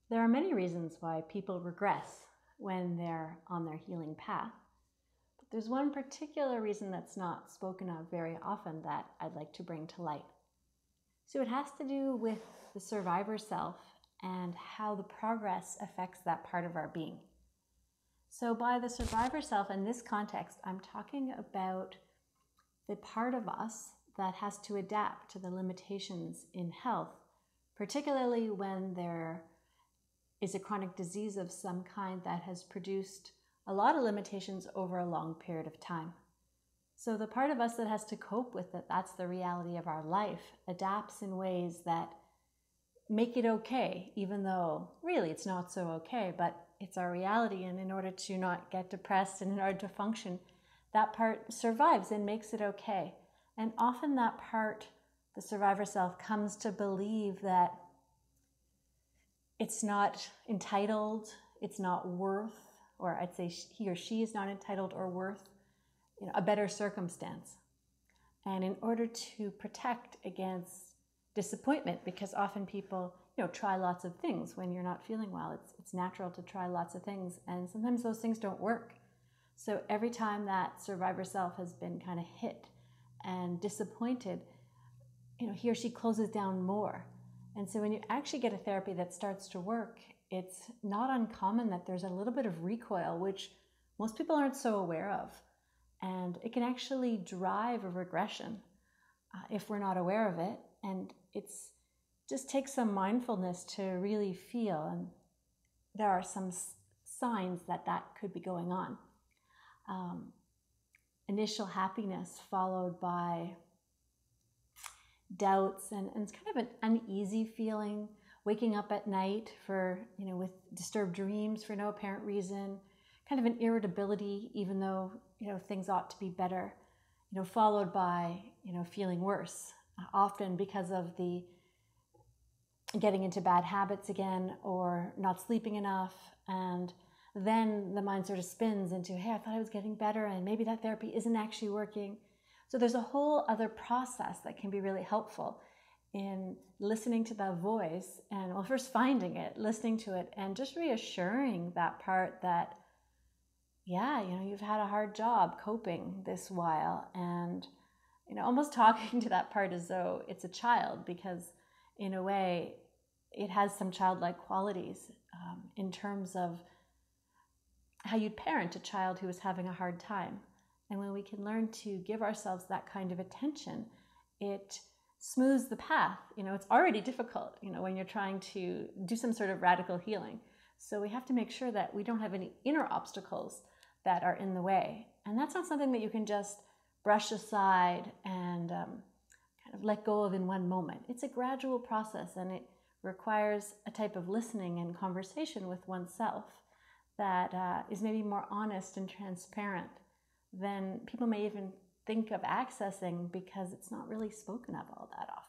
There are many reasons why people regress when they're on their healing path, but there's one particular reason that's not spoken of very often that I'd like to bring to light. So it has to do with the survivor self and how the progress affects that part of our being. So by the survivor self in this context, I'm talking about the part of us that has to adapt to the limitations in health, particularly when there is a chronic disease of some kind that has produced a lot of limitations over a long period of time. So the part of us that has to cope with it, that's the reality of our life, adapts in ways that make it okay, even though really it's not so okay, but it's our reality. And in order to not get depressed and in order to function, that part survives and makes it okay. And often that part, the survivor self, comes to believe that it's not entitled, it's not worth, or I'd say he or she is not entitled or worth, a better circumstance. And in order to protect against disappointment, because often people, try lots of things when you're not feeling well. It's natural to try lots of things, and sometimes those things don't work. So every time that survivor self has been kind of hit and disappointed, he or she closes down more. And so when you actually get a therapy that starts to work, it's not uncommon that there's a little bit of recoil, which most people aren't so aware of. And it can actually drive a regression if we're not aware of it. And it's just takes some mindfulness to really feel. And there are some signs that that could be going on. Initial happiness followed by doubts, and it's kind of an uneasy feeling, waking up at night with disturbed dreams for no apparent reason, kind of an irritability, even though, things ought to be better, followed by, feeling worse, often because of the getting into bad habits again or not sleeping enough. And then the mind sort of spins into, hey, I thought I was getting better and maybe that therapy isn't actually working. So there's a whole other process that can be really helpful in listening to that voice and, well, first finding it, listening to it, and just reassuring that part that, you've had a hard job coping this while, and, almost talking to that part as though it's a child, because in a way it has some childlike qualities in terms of how you'd parent a child who is having a hard time. And when we can learn to give ourselves that kind of attention, it smooths the path. It's already difficult, when you're trying to do some sort of radical healing. So we have to make sure that we don't have any inner obstacles that are in the way. And that's not something that you can just brush aside and kind of let go of in one moment. It's a gradual process, and it requires a type of listening and conversation with oneself that is maybe more honest and transparent than people may even think of accessing, because it's not really spoken of all that often.